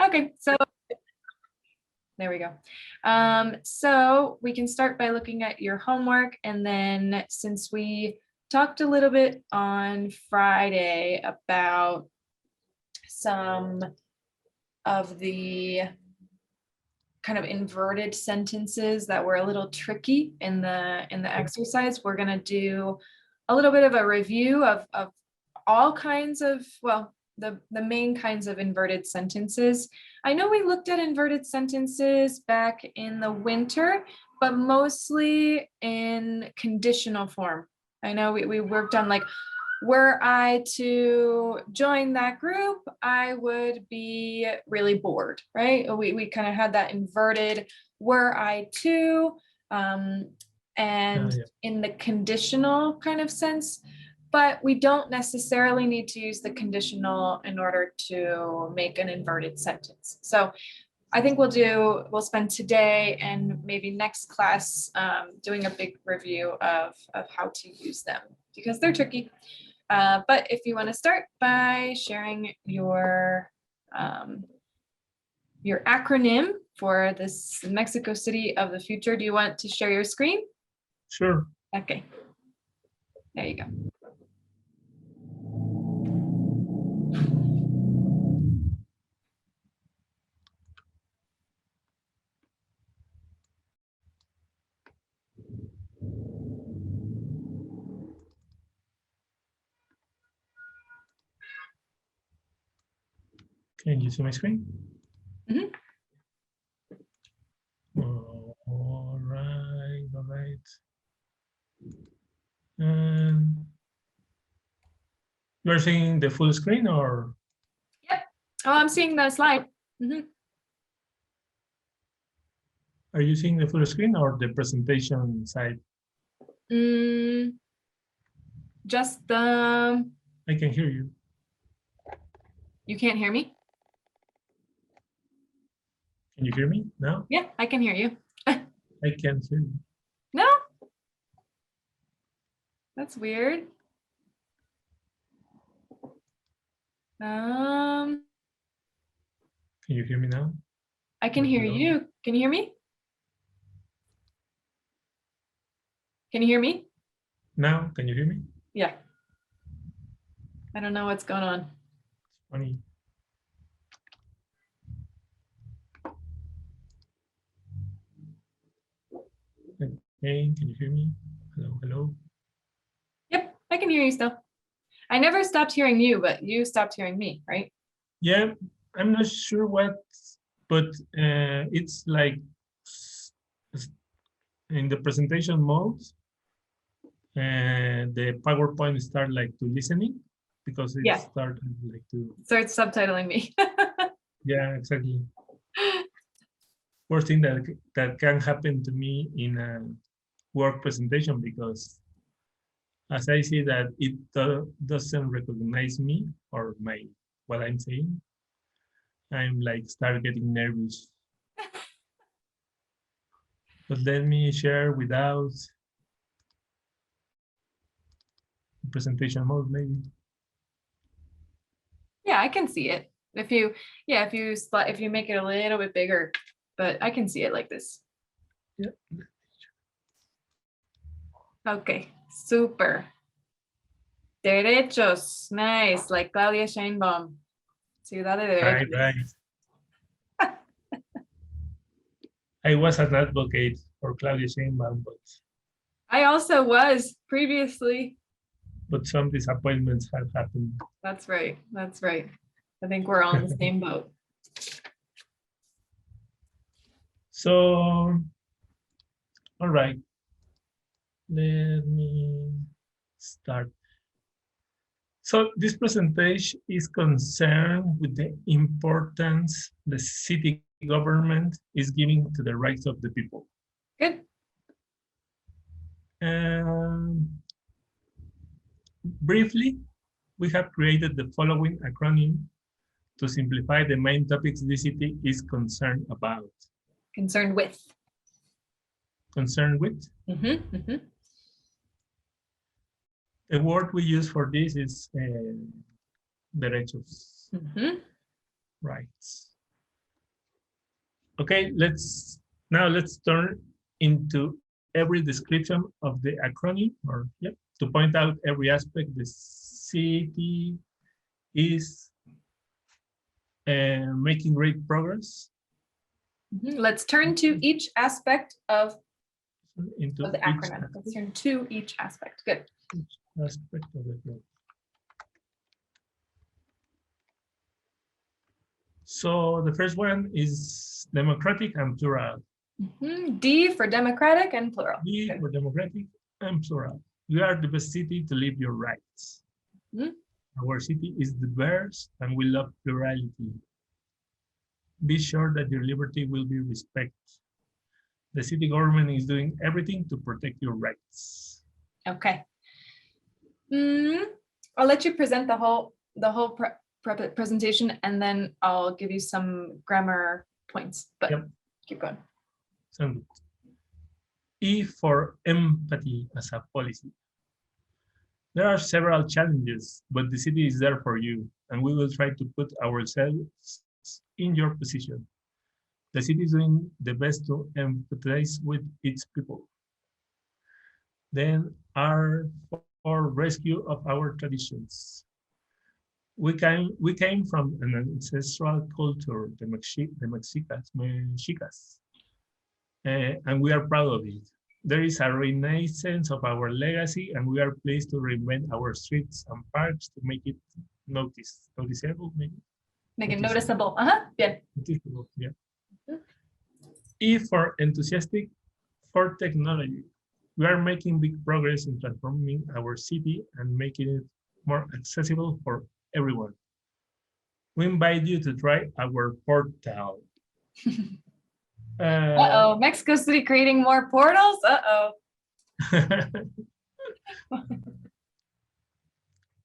Okay, so there we go. So we can start by looking at your homework, and then since we talked a little bit on Friday about some of the kind of inverted sentences that were a little tricky in the exercise, we're going to do a little bit of a review of all kinds of, well, the main kinds of inverted sentences. I know we looked at inverted sentences back in the winter, but mostly in conditional form. I know we worked on like, were I to join that group, I would be really bored, right? We kind of had that inverted, were I to, and in the conditional kind of sense, but we don't necessarily need to use the conditional in order to make an inverted sentence. So I think we'll spend today and maybe next class doing a big review of how to use them because they're tricky. But if you want to start by sharing your acronym for this Mexico City of the future, do you want to share your screen? Sure. Okay. There you go. Can you see my screen? Mm-hmm. All right. And you're seeing the full screen or? Yep. Oh, I'm seeing the slide. Mm-hmm. Are you seeing the full screen or the presentation side? Just the. I can hear you. You can't hear me? Can you hear me now? Yeah, I can hear you. I can't hear you. No? That's weird. Can you hear me now? I can hear you. Can you hear me? Can you hear me? Now, can you hear me? Yeah. I don't know what's going on. It's funny. Hey, can you hear me? Hello. Yep, I can hear you still. I never stopped hearing you, but you stopped hearing me, right? Yeah, I'm not sure what, but it's like in the presentation mode, the PowerPoint start like to listening because it started like to start subtitling me. Yeah, exactly. Worst thing that can happen to me in a work presentation, because as I see that it doesn't recognize me or what I'm saying, I'm like start getting nervous. But let me share without presentation mode, maybe. Yeah, I can see it. If you make it a little bit bigger, but I can see it like this. Yeah. Okay, super. Derechos, nice, like Claudia Sheinbaum. Ciudad de Derechos. Right. I was an advocate for Claudia Sheinbaum, but I also was previously. But some disappointments have happened. That's right. That's right. I think we're all in the same boat. So, all right. Let me start. So this presentation is concerned with the importance the city government is giving to the rights of the people. Good. Briefly, we have created the following acronym to simplify the main topics the city is concerned about. Concerned with. Concerned with? Mm-hmm, mm-hmm. The word we use for this is derechos, mm-hmm. rights. Okay, let's turn into every description of the acronym, or yep, to point out every aspect the city is making great progress Let's turn to each aspect of into the acronym. Let's turn to each aspect. Good. each aspect of the growth. So the first one is democratic and plural. D for democratic and plural. D Good. for democratic and plural. We are the best city to live your rights. Our city is diverse and we love plurality. Be sure that your liberty will be respected. The city government is doing everything to protect your rights. Okay. I'll let you present the whole presentation, and then I'll give you some grammar points. But Yep. keep going. Sounds good. E for empathy as a policy. There are several challenges, but the city is there for you, and we will try to put ourselves in your position. The city is doing the best to empathize with its people. Then R for rescue of our traditions. We came from an ancestral culture, the Mexicas, and we are proud of it. There is a renaissance of our legacy, and we are pleased to reinvent our streets and parks to make it noticeable, maybe. Make it noticeable. Yeah. Noticeable, yeah. E for enthusiastic for technology. We are making big progress in transforming our city and making it more accessible for everyone. We invite you to try our portal. Uh-oh, Mexico City creating more portals? Uh-oh.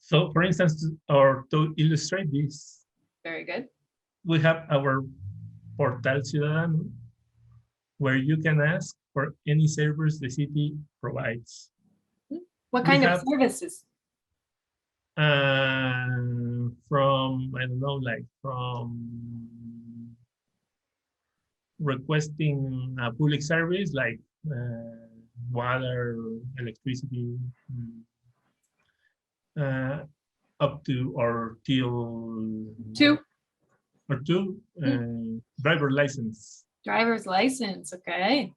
So for instance, or to illustrate this, Very good. we have our Portal Ciudadano, where you can ask for any service the city provides. What kind of services? From, I don't know, like from requesting a public service like water, electricity, up to or till Two. Driver license. Driver's license, okay.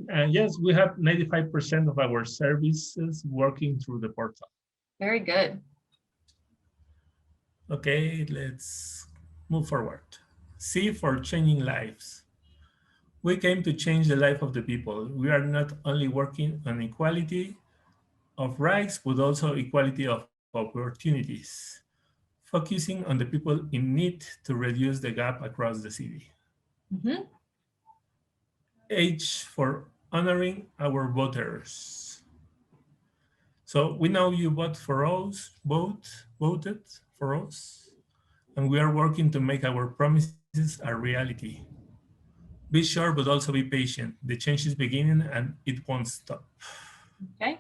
And yes, we have 95% of our services working through the portal. Very good. Okay, let's move forward. C for changing lives. We came to change the life of the people. We are not only working on equality of rights, but also equality of opportunities, focusing on the people in need to reduce the gap across the city. H for honoring our voters. So we know you voted for us, and we are working to make our promises a reality. Be sure, but also be patient. The change is beginning and it won't stop. Okay.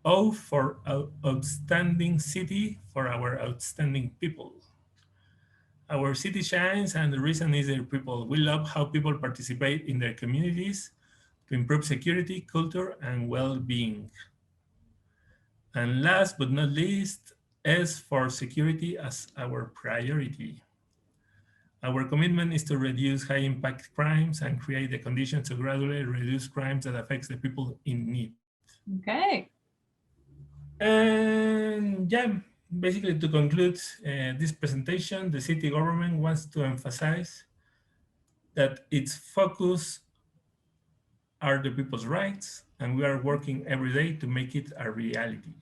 O for outstanding city, for our outstanding people. Our city shines, and the reason is their people. We love how people participate in their communities to improve security, culture, and well-being. And last but not least, S for security as our priority. Our commitment is to reduce high-impact crimes and create the conditions to gradually reduce crimes that affects the people in need. Okay. And yeah, basically to conclude this presentation, the city government wants to emphasize that its focus are the people's rights, and we are working every day to make it a reality.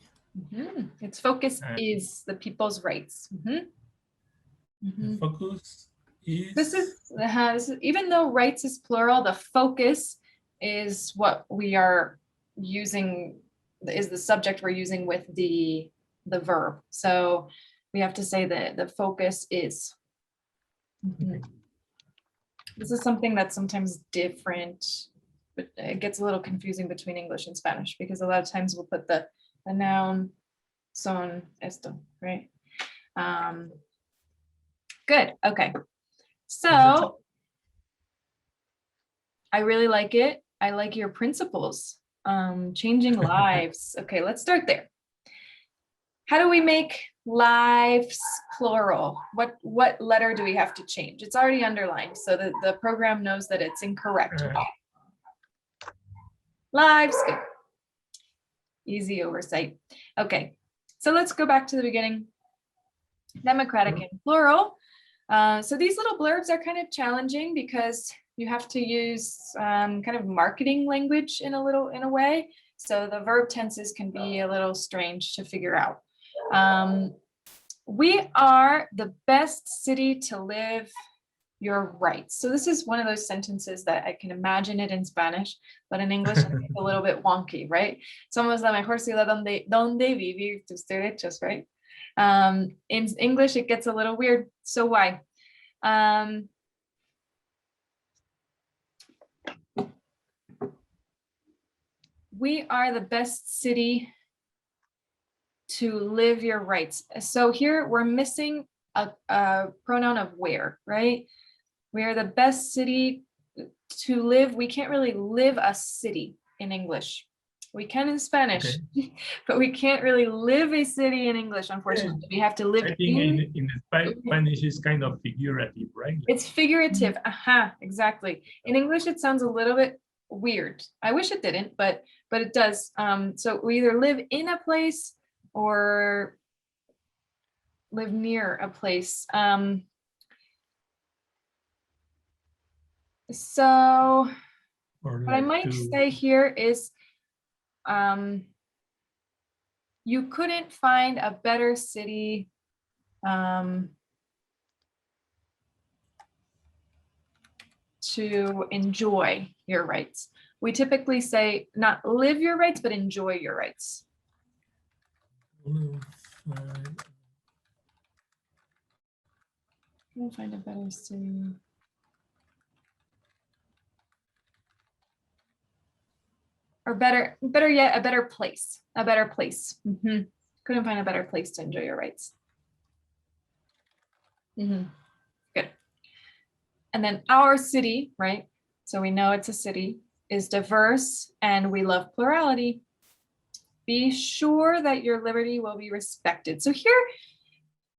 Its focus is the people's rights. The focus is... This is, even though rights is plural, the focus is what we are using, is the subject we're using with the verb. So we have to say that the focus is. This is something that's sometimes different, but it gets a little confusing between English and Spanish, because a lot of times we'll put the noun son esto, right? Good. Okay. So I really like it. I like your principles. Changing lives. Okay, let's start there. How do we make lives plural? What letter do we have to change? It's already underlined, so that the program knows that it's incorrect. Lives, good. Easy oversight. Okay, so let's go back to the beginning. Democratic and plural. So these little blurbs are kind of challenging because you have to use kind of marketing language in a way. So the verb tenses can be a little strange to figure out. We are the best city to live your rights. So this is one of those sentences that I can imagine it in Spanish, but in English it's a little bit wonky, right? Somos la mejor ciudad donde vivir tus derechos, right? In English it gets a little weird. So why? We are the best city to live your rights. So here we're missing a pronoun of where, right? We are the best city to live. We can't really live a city in English. We can in Spanish, but we can't really live a city in English, unfortunately. We have to live I think in Spanish is kind of figurative, right? It's figurative. Aha, exactly. In English, it sounds a little bit weird. I wish it didn't, but it does. So we either live in a place or live near a place. So what I might say here is you couldn't find a better city to enjoy your rights. We typically say not live your rights, but enjoy your rights. Can I find a better city? Or better yet, a better place. A better place. Couldn't find a better place to enjoy your rights. Good. And then our city, right? So we know it's a city, is diverse and we love plurality. Be sure that your liberty will be respected. So here,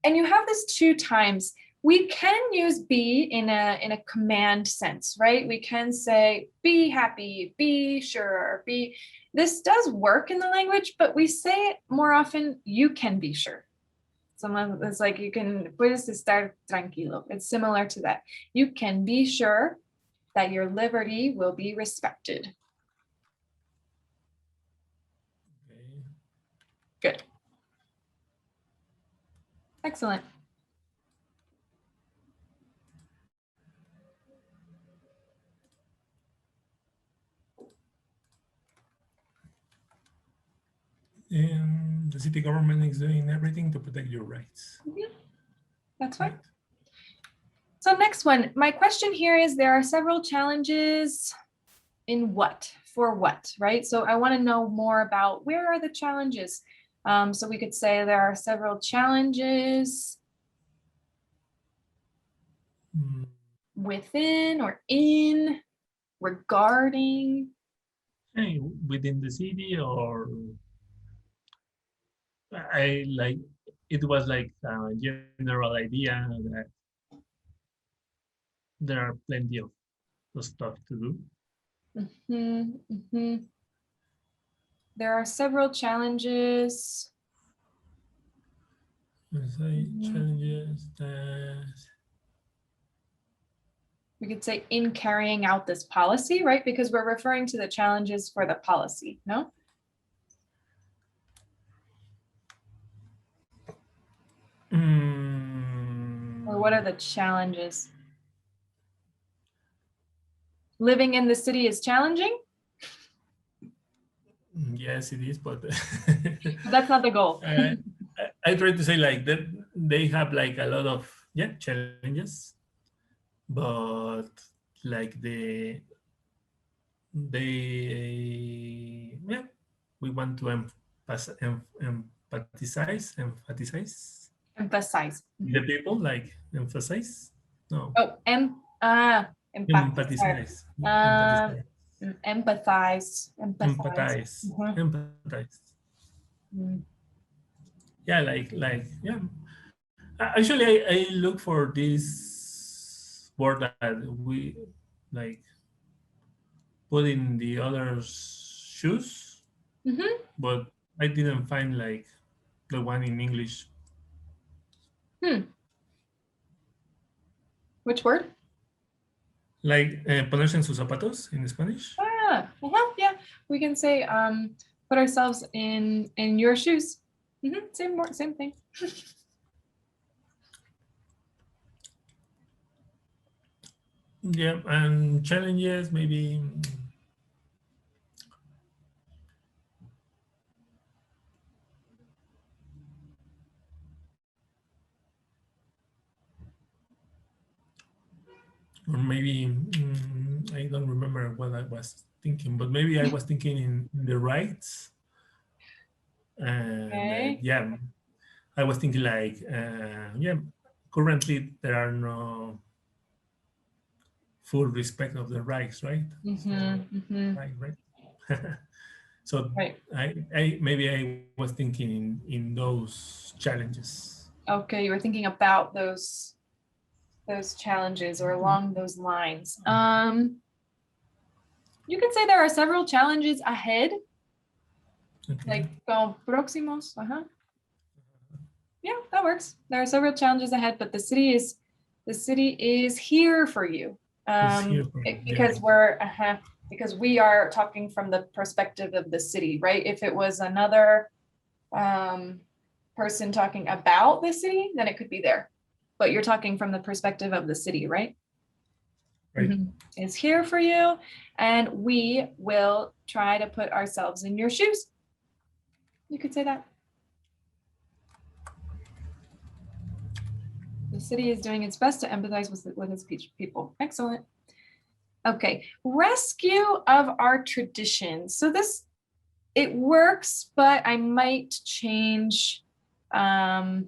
and you have this 2 times. We can use be in a command sense, right? We can say, be happy, be sure, be. This does work in the language, but we say it more often, you can be sure. It's like you can, puedes estar tranquilo. It's similar to that. You can be sure that your liberty will be respected. Good. Excellent. And the city government is doing everything to protect your rights. That's fine. Right. So next one, my question here is there are several challenges in what, for what, right? So I want to know more about where are the challenges? So we could say there are several challenges within or in, regarding. Hey, within the city, or I like, it was like a general idea that there are plenty of stuff to do. There are several challenges. Challenges that we could say in carrying out this policy, right? Because we're referring to the challenges for the policy, no? Or what are the challenges? Living in the city is challenging? Yes, it is, but that's not the goal. I try to say like that they have like a lot of challenges, but like we want to emphasize the people, like emphasize. No. Oh, Empatizar. Empathize. Um, Empathize. empathize. Empathize. Empathize. Mhm. Empathize. Mm. Yeah, yeah. Actually, I look for this word that we like put in the other's shoes, Mhm. but I didn't find like the one in English. Hmm. Which word? Like ponerse en sus zapatos in Spanish. Yeah. We can say put ourselves in your shoes. Same thing. Yeah, and challenges maybe. Or maybe I don't remember what I was thinking, but maybe I was thinking in the rights, and Okay. yeah, I was thinking like yeah, currently there are no full respect of the rights, right? So right. So Right. I maybe I was thinking in those challenges. Okay, you were thinking about those challenges or along those lines. You could say there are several challenges ahead, Okay. like próximos. Yeah, that works. There are several challenges ahead, but the city is here for you. It's here for yeah. Because we are talking from the perspective of the city, right? If it was another person talking about the city, then it could be there. But you're talking from the perspective of the city, right? Right. Is here for you, and we will try to put ourselves in your shoes. You could say that. The city is doing its best to empathize with its people. Excellent. Okay, rescue of our traditions. So it works, but I might change. I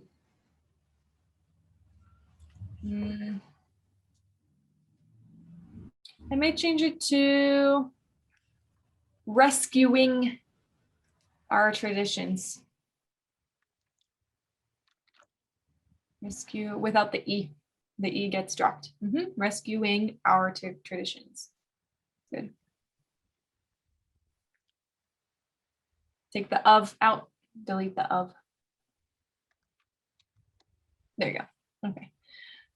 might change it to rescuing our traditions. Rescue without the E. The E gets dropped. Rescuing our traditions. Good. Take the of out, delete the of. There you go. Okay.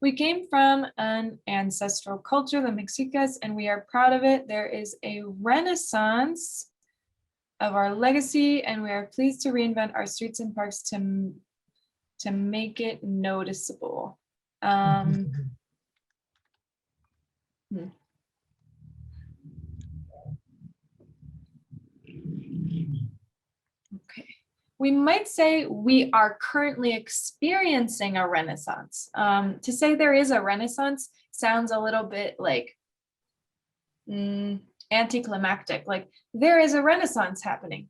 We came from an ancestral culture, the Mexicas, and we are proud of it. There is a renaissance of our legacy, and we are pleased to reinvent our streets and parks to make it noticeable. Okay. We might say we are currently experiencing a renaissance. To say there is a renaissance sounds a little bit like anticlimactic. Like there is a renaissance happening.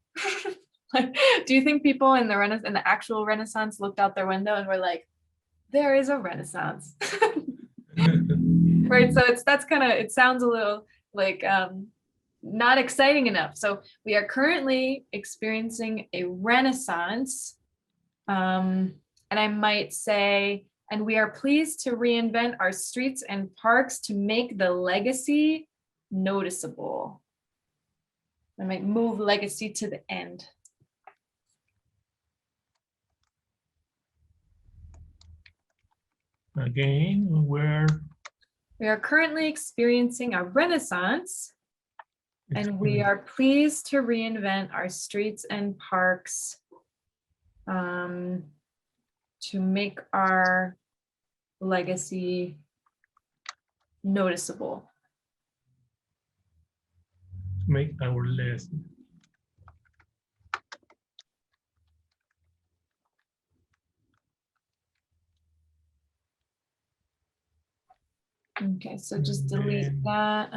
Like, do you think people in the actual renaissance looked out their window and were like, there is a renaissance? Right. So it sounds a little like not exciting enough. So we are currently experiencing a renaissance. And I might say, and we are pleased to reinvent our streets and parks to make the legacy noticeable. I might move legacy to the end. Again, We are currently experiencing a renaissance, and we are pleased to reinvent our streets and parks to make our legacy noticeable. make our list. Okay, so just delete that.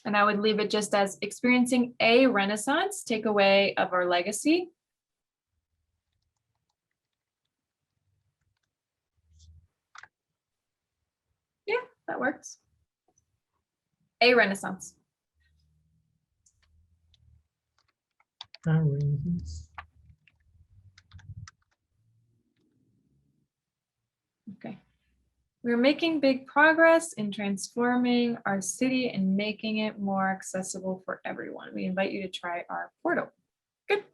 And I would leave it just as experiencing a renaissance, takeaway of our legacy. Yeah, that works. A renaissance. Okay. We're making big progress in transforming our city and making it more accessible for everyone. We invite you to try our portal. Good.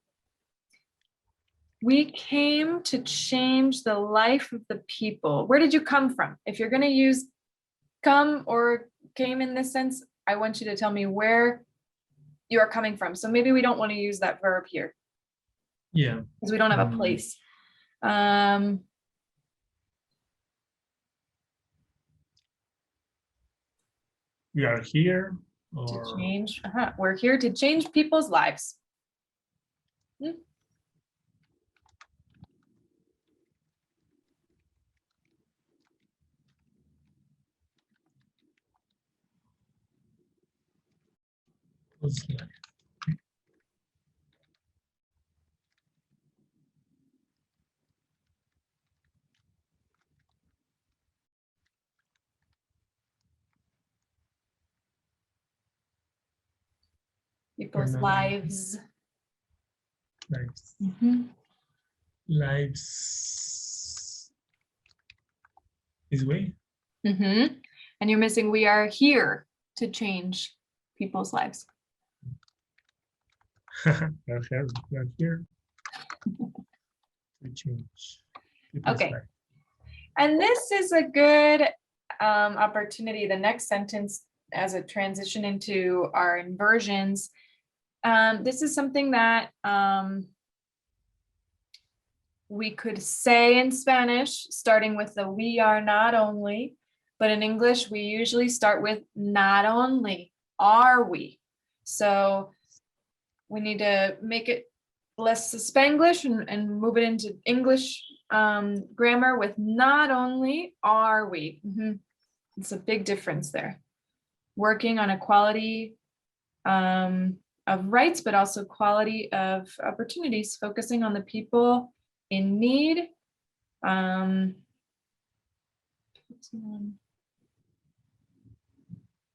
We came to change the life of the people. Where did you come from? If you're going to use come or came in this sense, I want you to tell me where you are coming from. So maybe we don't want to use that verb here. Yeah. Because we don't have a place. We are here to change. We're here to change people's lives. People's lives. Lives. Lives. This way. And you're missing, we are here to change people's lives. We're here to change. Okay. Life. And this is a good opportunity. The next sentence as a transition into our inversions. This is something that we could say in Spanish, starting with the we are not only, but in English, we usually start with not only are we. So we need to make it less Spanglish and move it into English grammar with not only are we. It's a big difference there. Working on equality of rights, but also quality of opportunities, focusing on the people in need.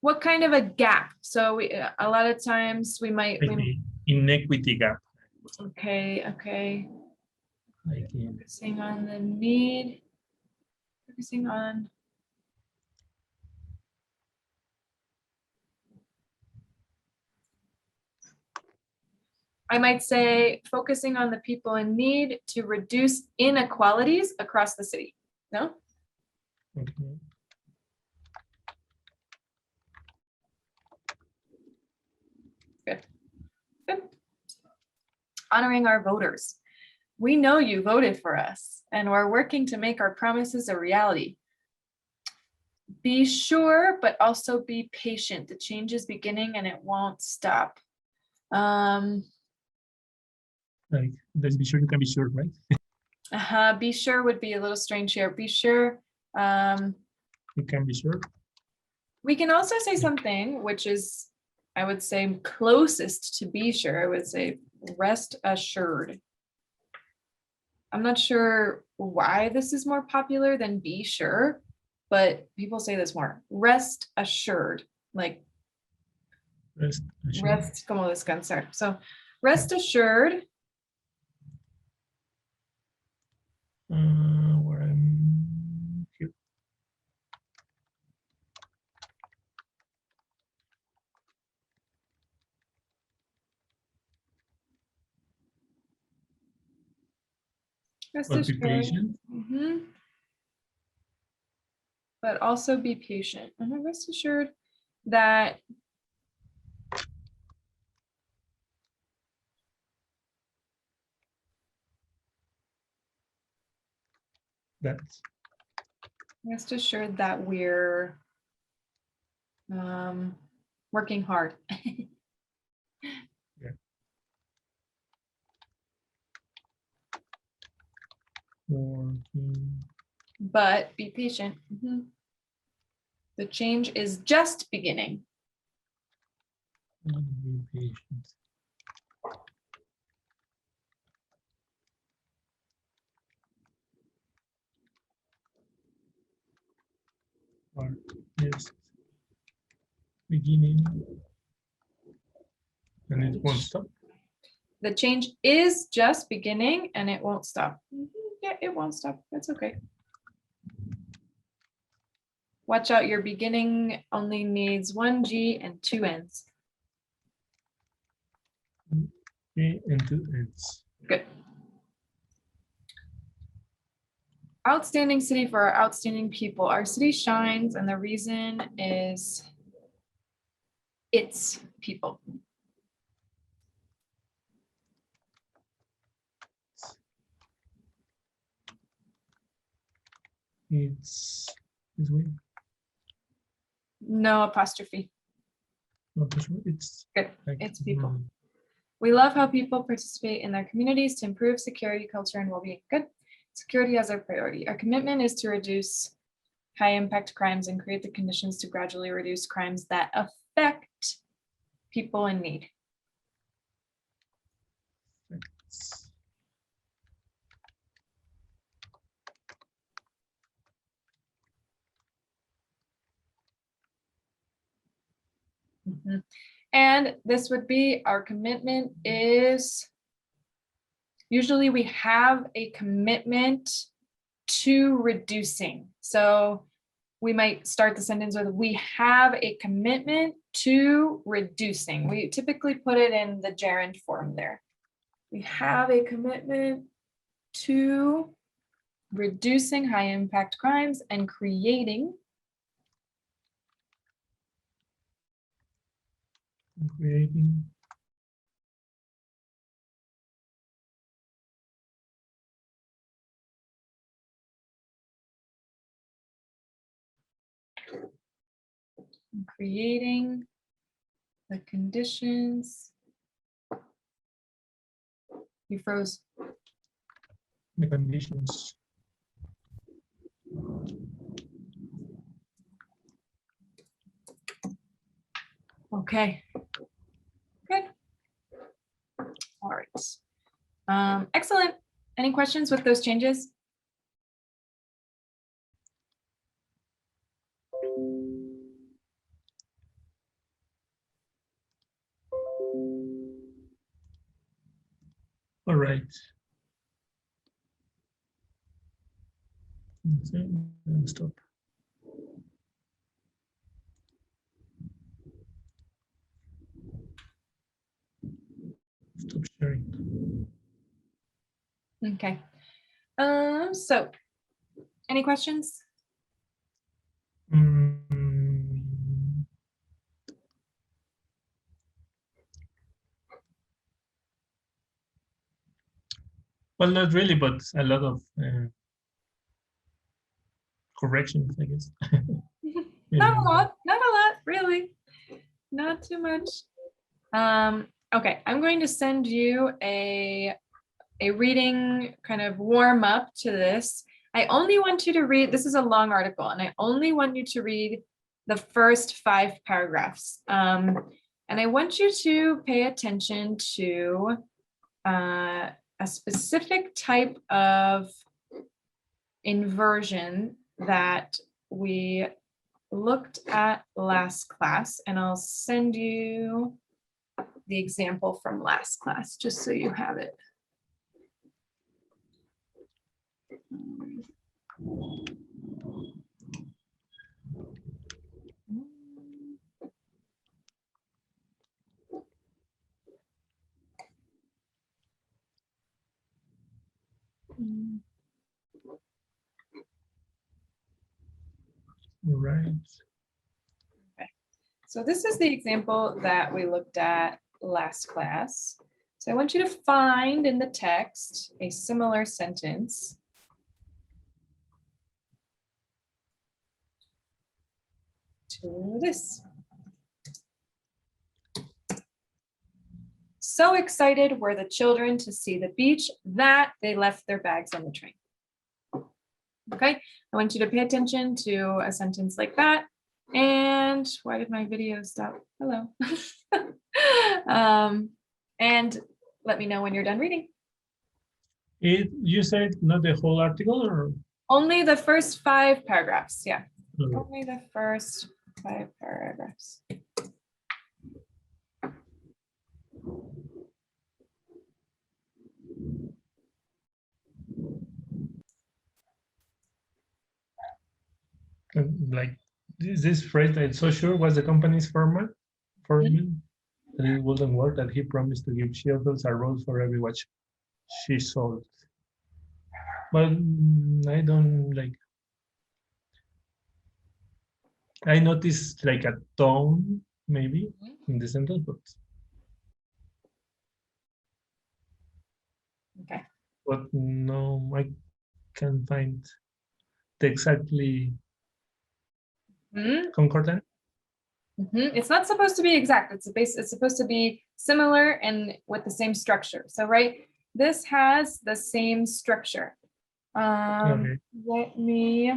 What kind of a gap? So we, a lot of times we might inequity gap. Okay. Focusing on the need. Focusing on. I might say focusing on the people in need to reduce inequalities across the city. No? Okay. Good. Honoring our voters. We know you voted for us, and we're working to make our promises a reality. Be sure, but also be patient. The change is beginning and it won't stop. Like, let's be sure you can be sure, right? Be sure would be a little strange here. Be sure. You can be sure. We can also say something which is, I would say, closest to be sure. I would say rest assured. I'm not sure why this is more popular than be sure, but people say this more. Rest assured, like rest como descansar. So rest assured. Where I'm here. Rest But be assured. patient. But also be patient. Rest assured that rest assured that we're working hard. Yeah. Working. But be patient. The change is just beginning. Be patient. Or just beginning, and it won't stop. The change is just beginning and it won't stop. Yeah, it won't stop. That's okay. Watch out, your beginning only needs one G and two N's. Okay, and two ends. Good. Outstanding city for our outstanding people. Our city shines, and the reason is its people. It's this way. No apostrophe. Not this way. It's Good. like, It's people. We love how people participate in their communities to improve security, culture, and well-being. Good. Security as our priority. Our commitment is to reduce high impact crimes and create the conditions to gradually reduce crimes that affect people in need. it's Mhm. And this would be our commitment is, usually we have a commitment to reducing. So we might start the sentence with, we have a commitment to reducing. We typically put it in the gerund form there. We have a commitment to reducing high impact crimes and creating creating the conditions. You froze. the conditions. Okay. Good. All right. Excellent. Any questions with those changes? All right. Stop. Stop sharing. Okay. So any questions? Well, not really, but a lot of corrections, I guess. Not a lot, really. Not too much. Okay, I'm going to send you a reading kind of warm up to this. I only want you to read, this is a long article, and I only want you to read the first 5 paragraphs. And I want you to pay attention to a specific type of inversion that we looked at last class, and I'll send you the example from last class just so you have it. All right. Okay. So this is the example that we looked at last class. So I want you to find in the text a similar sentence. To this. So excited were the children to see the beach that they left their bags on the train. Okay, I want you to pay attention to a sentence like that. And why did my video stop? Hello. And let me know when you're done reading. You said not the whole article, or Only the first 5 paragraphs. Yeah. Only the first 5 paragraphs. like this phrase that so sure was the company's foreman that it wouldn't work, that he promised to give Shields a rose for every watch she sold. But I don't like. I noticed like a tone maybe in the sentence, Okay. but no, I can't find the exactly concordant. It's not supposed to be exact. It's supposed to be similar and with the same structure. So, right, this has the same structure. Okay. Let me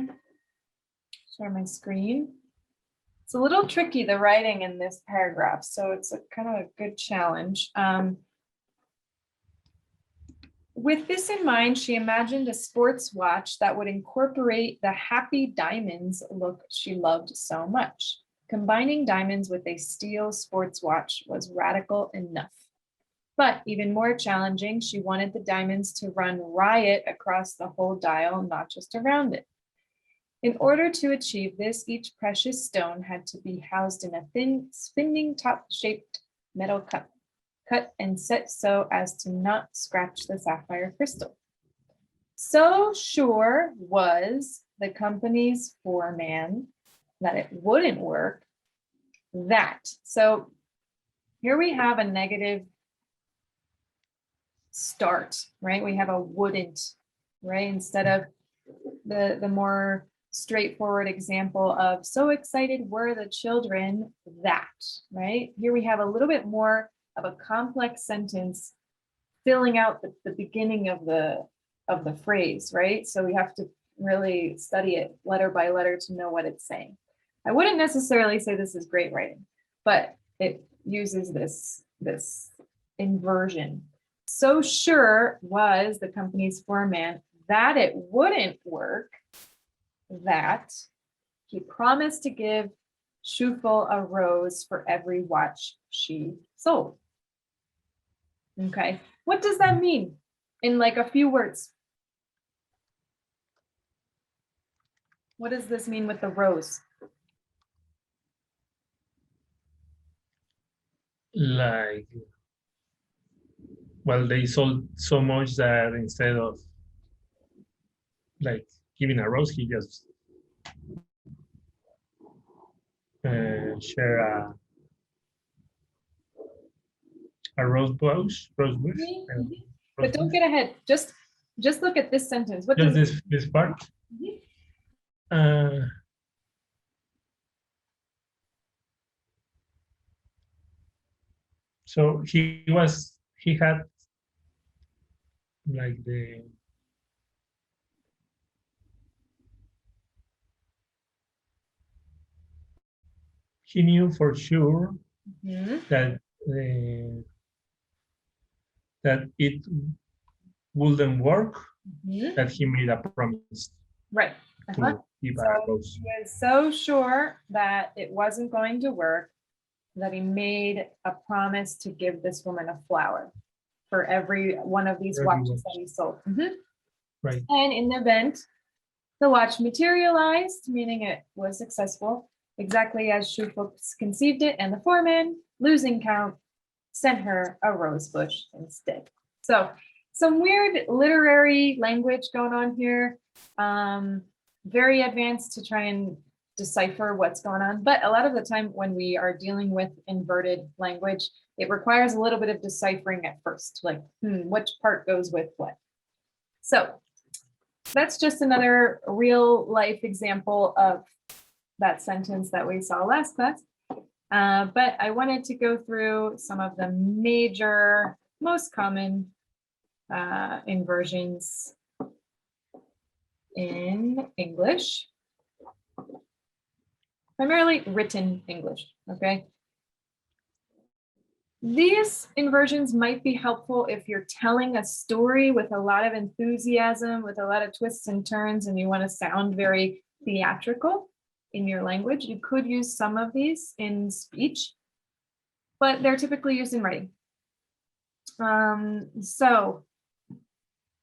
share my screen. It's a little tricky, the writing in this paragraph, so it's a kind of a good challenge. With this in mind, she imagined a sports watch that would incorporate the happy diamonds look she loved so much. Combining diamonds with a steel sports watch was radical enough. But even more challenging, she wanted the diamonds to run riot across the whole dial, not just around it. In order to achieve this, each precious stone had to be housed in a thin, spinning top-shaped metal cup, cut and set so as to not scratch the sapphire crystal. So sure was the company's foreman that it wouldn't work that. So here we have a negative start, right? We have a wouldn't, right? Instead of the more straightforward example of so excited were the children that, right? Here we have a little bit more of a complex sentence filling out the beginning of the phrase, right? So we have to really study it letter by letter to know what it's saying. I wouldn't necessarily say this is great writing, but it uses this inversion. So sure was the company's foreman that it wouldn't work that he promised to give Shufel a rose for every watch she sold. Okay, what does that mean in like a few words? What does this mean with the rose? Like, well, they sold so much that instead of like giving a rose, he just share a rose bush, But don't get ahead. Just look at this sentence. What just does this part. So he had like he knew for sure that that it wouldn't work, that he made a promise. Right. To give a rose. He was so sure that it wasn't going to work that he made a promise to give this woman a flower for every one of these watches that he sold. Right. And in the event, the watch materialized, meaning it was successful, exactly as Shufel conceived it, and the foreman, losing count, sent her a rose bush instead. So some weird literary language going on here. Very advanced to try and decipher what's going on. But a lot of the time when we are dealing with inverted language, it requires a little bit of deciphering at first, like which part goes with what. So that's just another real life example of that sentence that we saw last class. But I wanted to go through some of the major, most common inversions in English, primarily written English, okay? These inversions might be helpful if you're telling a story with a lot of enthusiasm, with a lot of twists and turns, and you want to sound very theatrical in your language. You could use some of these in speech, but they're typically used in writing. So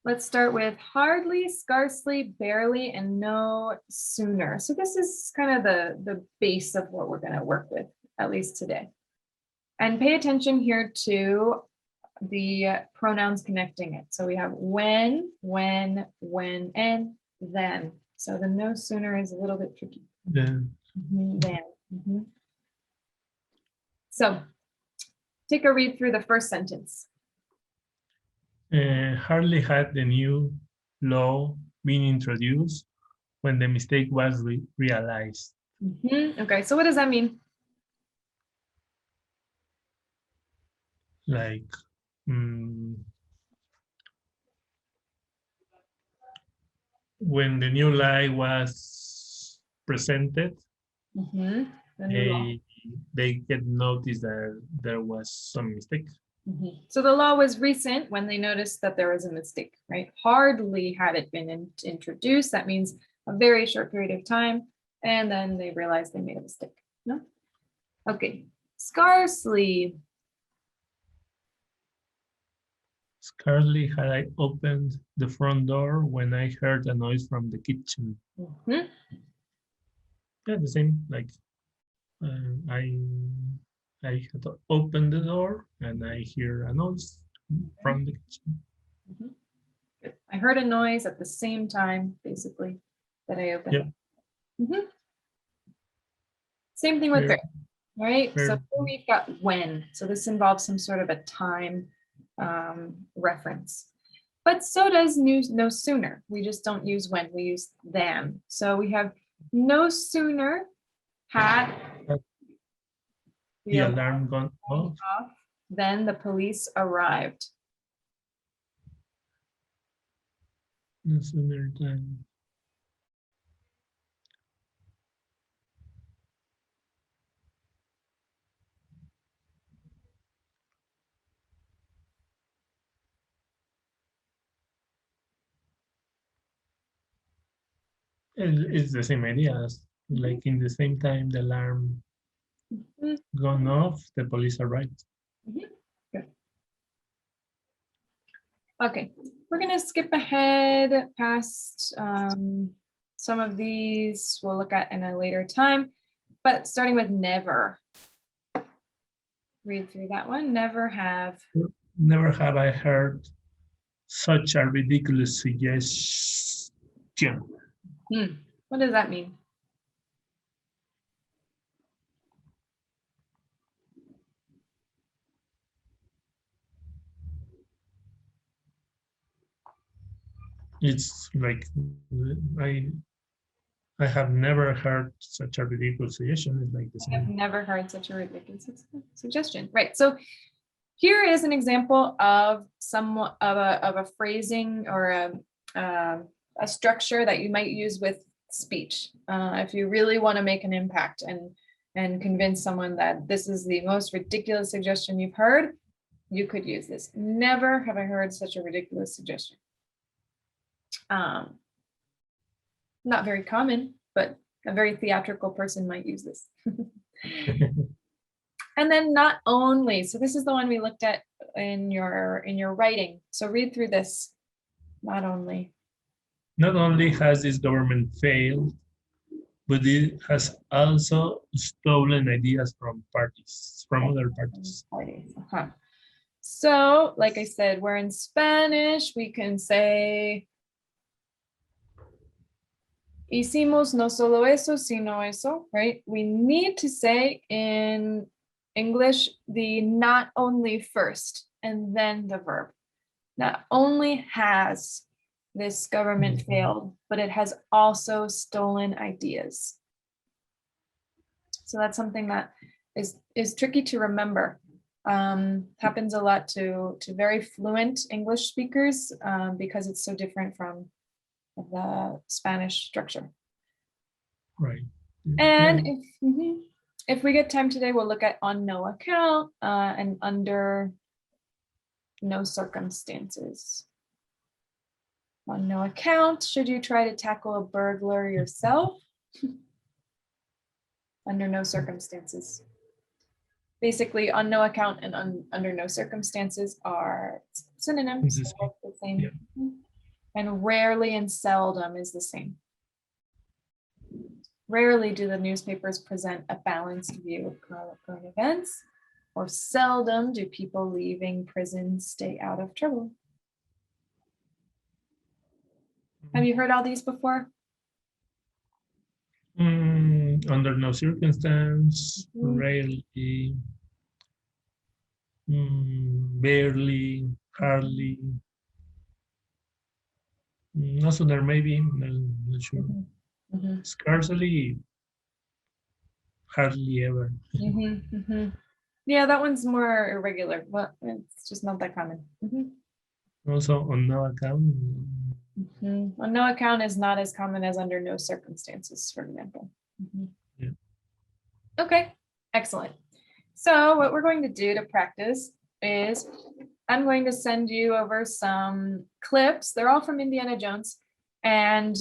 let's start with hardly, scarcely, barely, and no sooner. So this is kind of the base of what we're going to work with, at least today. And pay attention here to the pronouns connecting it. So we have when, and then. So the no sooner is a little bit tricky. Then. Then. So take a read through the first sentence. Hardly had the new law been introduced when the mistake was realized. Okay, so what does that mean? Like, when the new lie was presented, they get noticed that there was some mistake. So the law was recent when they noticed that there was a mistake, right? Hardly had it been introduced. That means a very short period of time. And then they realized they made a mistake. No? Okay. Scarcely. Scarcely had I opened the front door when I heard a noise from the kitchen. Yeah, the same. Like, I had opened the door and I hear a noise from the kitchen. I heard a noise at the same time, basically, that I opened it. Same thing with there, right? So here we've got when. So this involves some sort of a time reference. But so does no sooner. We just don't use when, we use than. So we have no sooner had the alarm gone off, then the police arrived. No sooner than. It's the same idea as like in the same time the alarm gone off, the police arrived. Good. Okay, we're gonna skip ahead past some of these we'll look at in a later time, but starting with never. Read through that one. Never have. Never have I heard such a ridiculous suggestion. What does that mean? It's like I have never heard such a ridiculous suggestion. It's like the same. I've never heard such a ridiculous suggestion. Right. So here is an example of somewhat of a phrasing or a structure that you might use with speech. If you really want to make an impact and convince someone that this is the most ridiculous suggestion you've heard, you could use this. Never have I heard such a ridiculous suggestion. Not very common, but a very theatrical person might use this. And then not only, so this is the one we looked at in your writing. So read through this. Not only. Not only has this government failed, but it has also stolen ideas from other parties. So, like I said, we're in Spanish. We can say, hicimos no solo eso, sino eso, right? We need to say in English the not only first and then the verb. Not only has this government failed, but it has also stolen ideas. So that's something that is tricky to remember. Happens a lot to very fluent English speakers because it's so different from the Spanish structure. Right. And if we get time today, we'll look at on no account and under no circumstances. On no account, should you try to tackle a burglar yourself? Under no circumstances. Basically, on no account and under no circumstances are synonyms. So that's the same. Yeah. And rarely and seldom is the same. Rarely do the newspapers present a balanced view of current events, or seldom do people leaving prison stay out of trouble. Have you heard all these before? Under no circumstance, Mhm. rarely, barely, hardly. No sooner, maybe, not sure. Mhm. Scarcely, hardly ever. Mhm, mhm. Yeah, that one's more irregular, but it's just not that common. Mhm. Also, on no account. On no account is not as common as under no circumstances, for example. Yeah. Okay, excellent. So what we're going to do to practice is I'm going to send you over some clips. They're all from Indiana Jones. And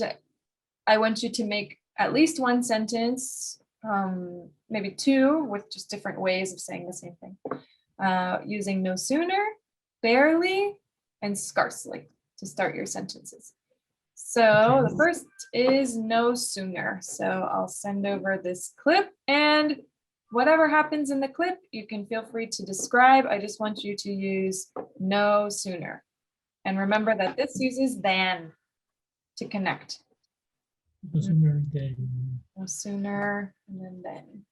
I want you to make at least one sentence, maybe two, with just different ways of saying the same thing, using no sooner, barely, and scarcely to start your sentences. So Okay. the first is no sooner. So I'll send over this clip, and whatever happens in the clip, you can feel free to describe. I just want you to use no sooner. And remember that this uses than to connect. No sooner than. No sooner, and then.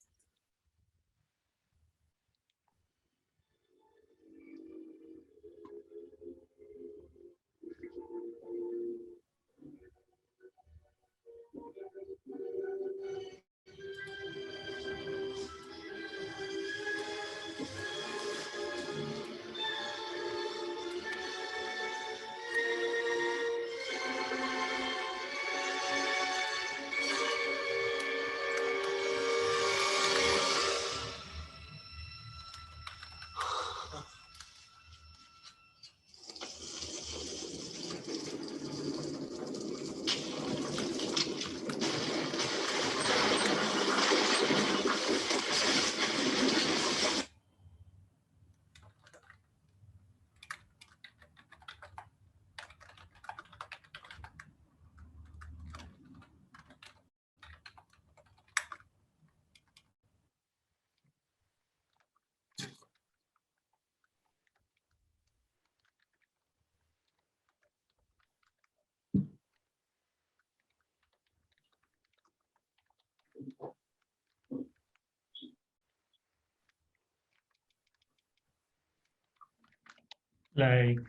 Like,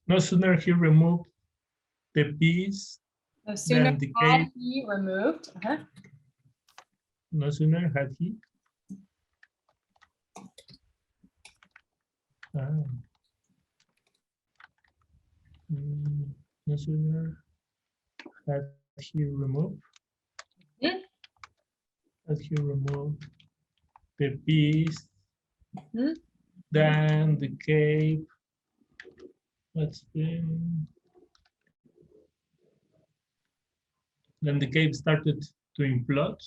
no sooner he removed the piece No sooner than the had cave. he removed. No sooner had he. No sooner had he removed. Mhm. Had he removed the piece Mhm. than the cave. What's the? Then the cave started to implode.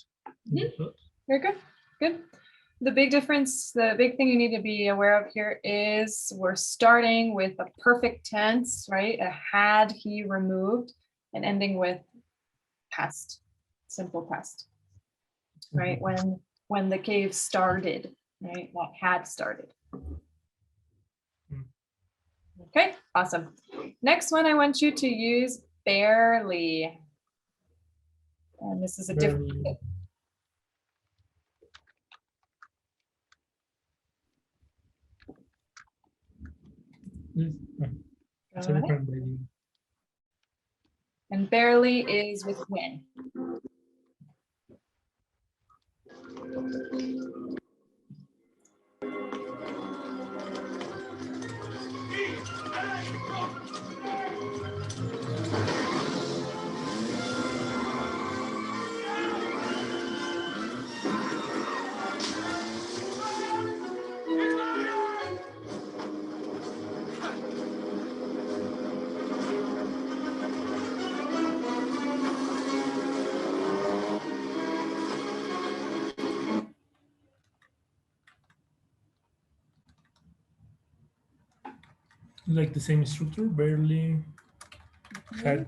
Very good. Good. The big difference, the big thing you need to be aware of here is we're starting with a perfect tense, right? A had he removed, and ending with past, simple past, right? When the cave started, right? That had started. Okay, awesome. Next one, I want you to use barely. And this is a different. It's a different idea. And barely is with when. like the same structure, barely. Had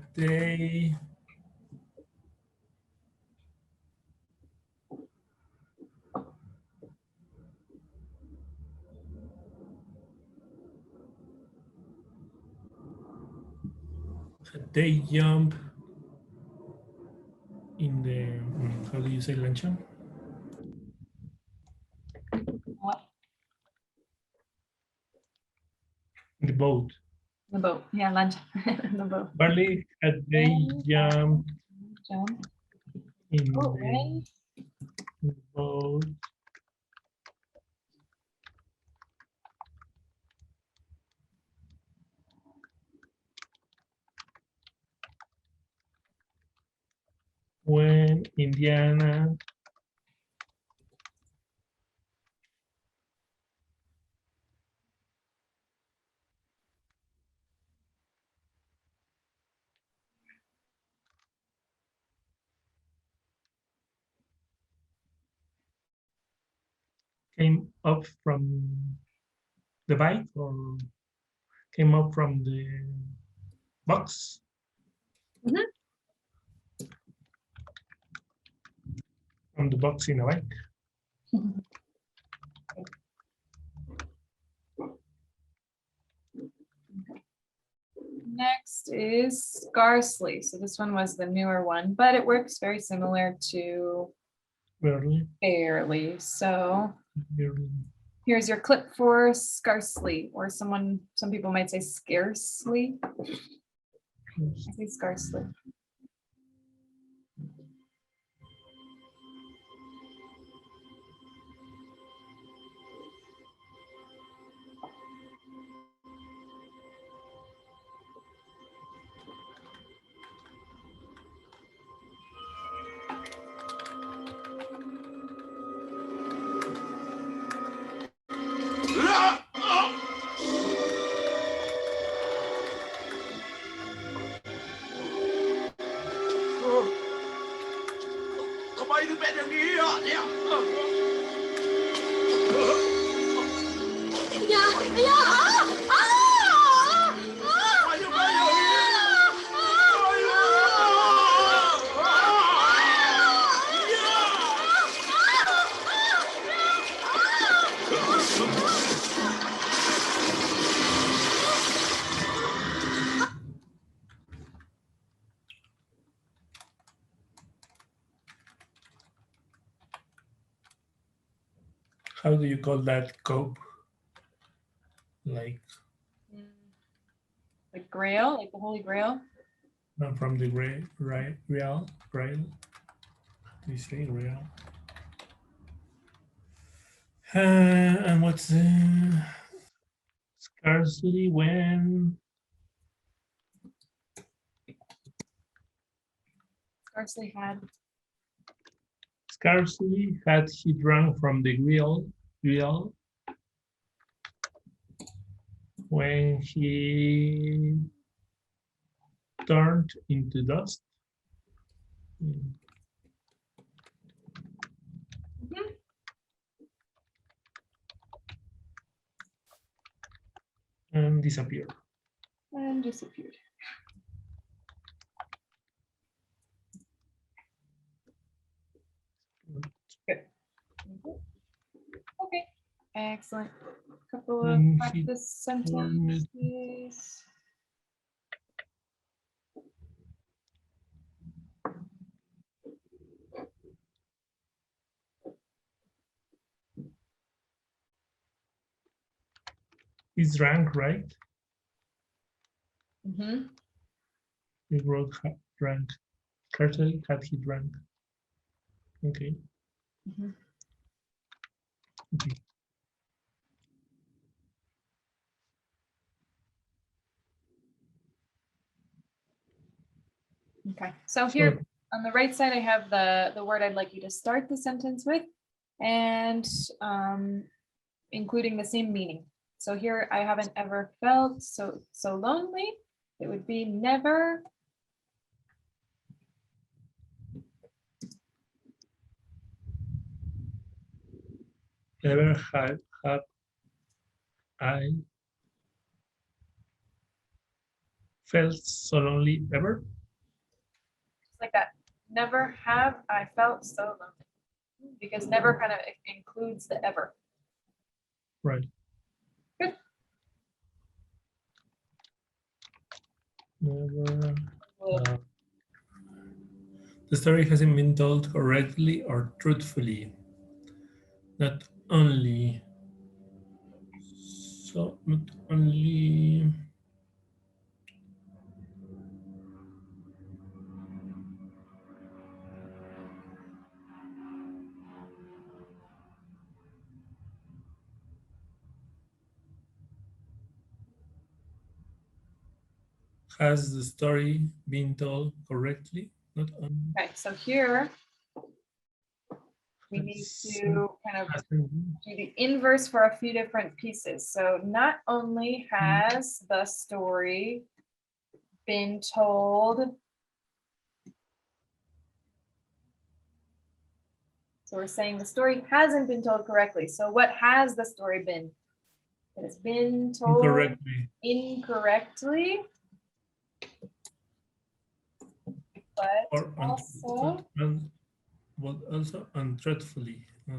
they jump in the how do you say lancha? What? The boat. The boat. Yeah, lunch. The boat. Barely had they jumped Jump. in Oh, the when? boat when Indiana came up from the bike or came up from the box. Mhm. From the box in a bike. Next is scarcely. So this one was the newer one, but it works very similar to Barely. barely. So Barely. here's your clip for scarcely, or some people might say scarcely. I say scarcely. How do you call that cope? Like The grail, like the Holy Grail. from the real. Do you say real? And what's the scarcity when Scarcely had. scarcely had he drunk from the real when he turned into dust. And disappeared. And disappeared. Good. Okay. Excellent. Couple of And he practice sentences. He's drank, right? Mhm. He wrote drank. Scarcely had he drank. Okay. Mhm. Okay. Okay. So here on the right side, I have the word I'd like you to start the sentence with, and including the same meaning. So here, I haven't ever felt so lonely. It would be never. Never have I felt so lonely ever. Just like that. Never have I felt so lonely. Because never kind of includes the ever. Right. Good. Never. The story hasn't been told correctly or truthfully. Not only. So not only. Has the story been told correctly? Not only. Okay, so here we need to kind of do the inverse for a few different pieces. So not only has the story been told, so we're saying the story hasn't been told correctly. So what has the story been? It has been told incorrectly, but also untruthfully. I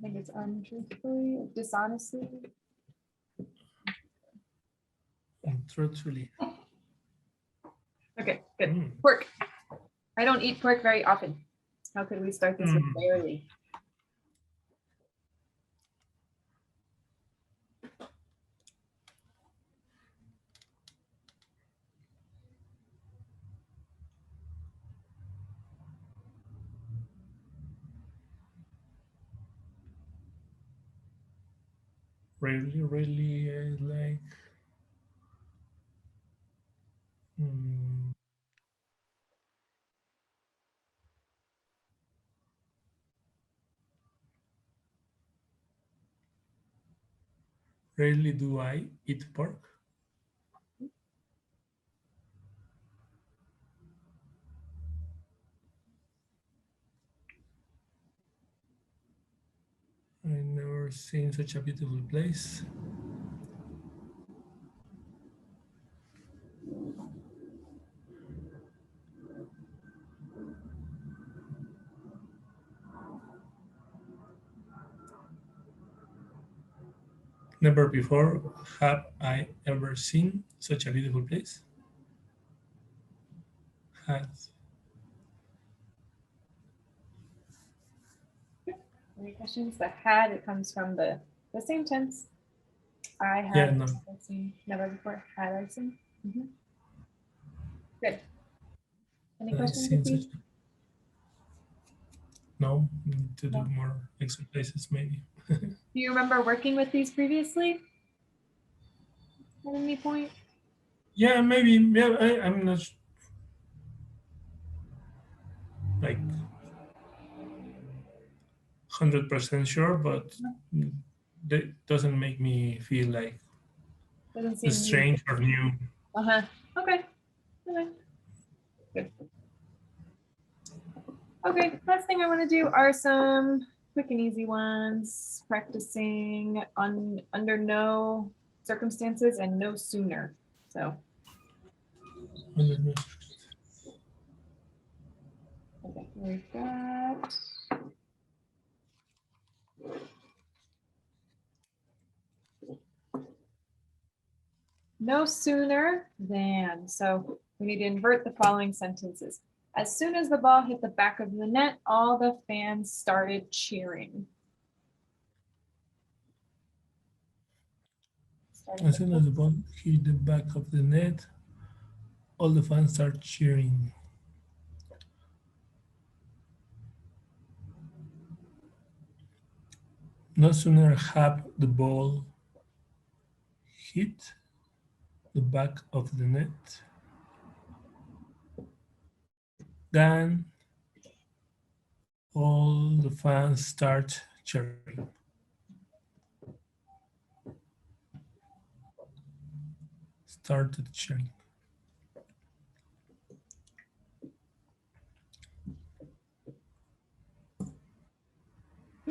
think it's untruthfully, dishonestly. Untruthfully. Okay, good. Pork. I don't eat pork very often. How could we start this with barely? Really like. Rarely do I eat pork. I've never seen such a beautiful place. Never before have I ever seen such a beautiful place. Has. Any questions? The had, it comes from the same tense. I have Yeah, no. never seen, never before had I seen. Good. Any questions? No, need to do more exercises maybe. Do you remember working with these previously? At any point? Yeah, maybe. Yeah, I'm not like 100% sure, but that doesn't make me feel like Doesn't seem strange or new. Okay. Okay. Good. Okay, last thing I want to do are some quick and easy ones. Practicing on under no circumstances and no sooner. So okay, we've got no sooner than. So we need to invert the following sentences. As soon as the ball hit the back of the net, all the fans started cheering. As soon as the ball hit the back of the net, all the fans start cheering. No sooner have the ball hit the back of the net than all the fans start cheering. Started cheering.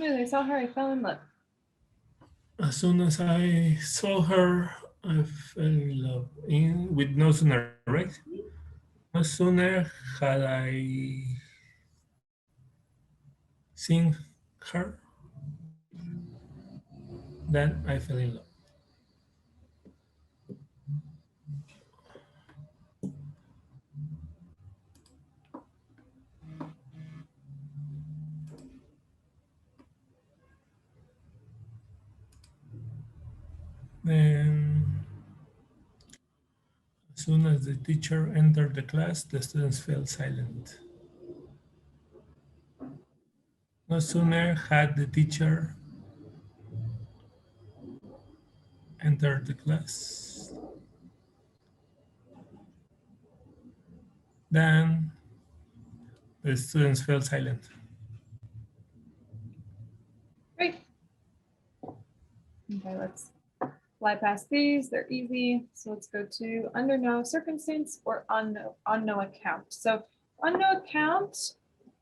I saw her, I fell in love. As soon as I saw her, I fell in love with no sooner, right? No sooner had I seen her than I fell in love. Then, as soon as the teacher entered the class, the students fell silent. No sooner had the teacher entered the class than the students fell silent. Great. Okay, let's fly past these. They're easy. So let's go to under no circumstance or on no account. So on no account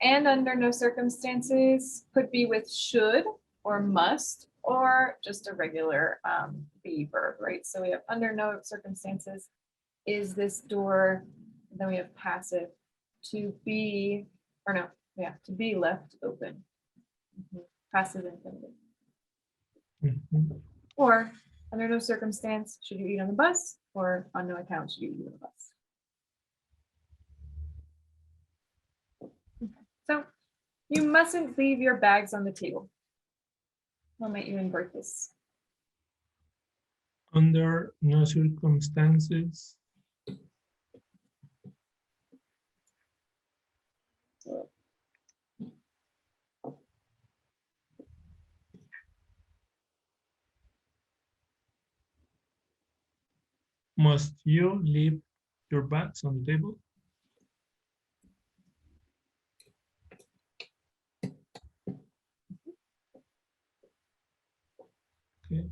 and under no circumstances could be with should or must or just a regular be verb, right? So we have under no circumstances is this door, and then we have passive to be, or no, yeah, to be left open. Passive infinitive. Mhm. Or under no circumstance should you eat on the bus, or on no account should you eat on the bus. So you mustn't leave your bags on the table. How might you invert this? Under no circumstances, So must you leave your bags on the table? Okay.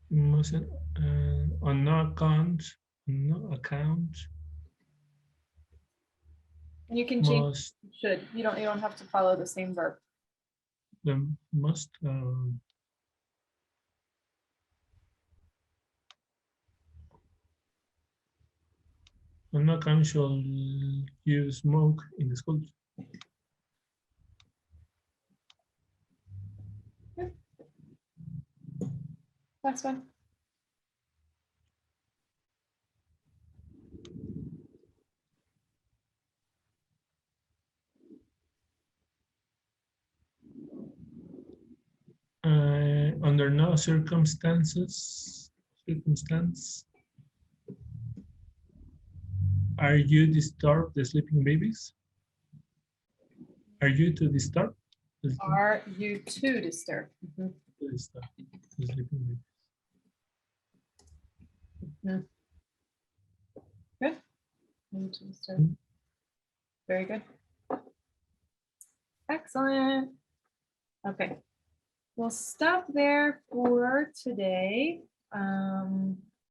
You mustn't, on no account, and you can change must, should. You don't have to follow the same verb. the must, on no account shall you smoke in the school. Last one. Under no circumstance, are you disturb the sleeping babies? Are you to disturb? Are you to disturb? To disturb the sleeping babies. Good. You to disturb. Very good. Excellent. Okay. We'll stop there for today.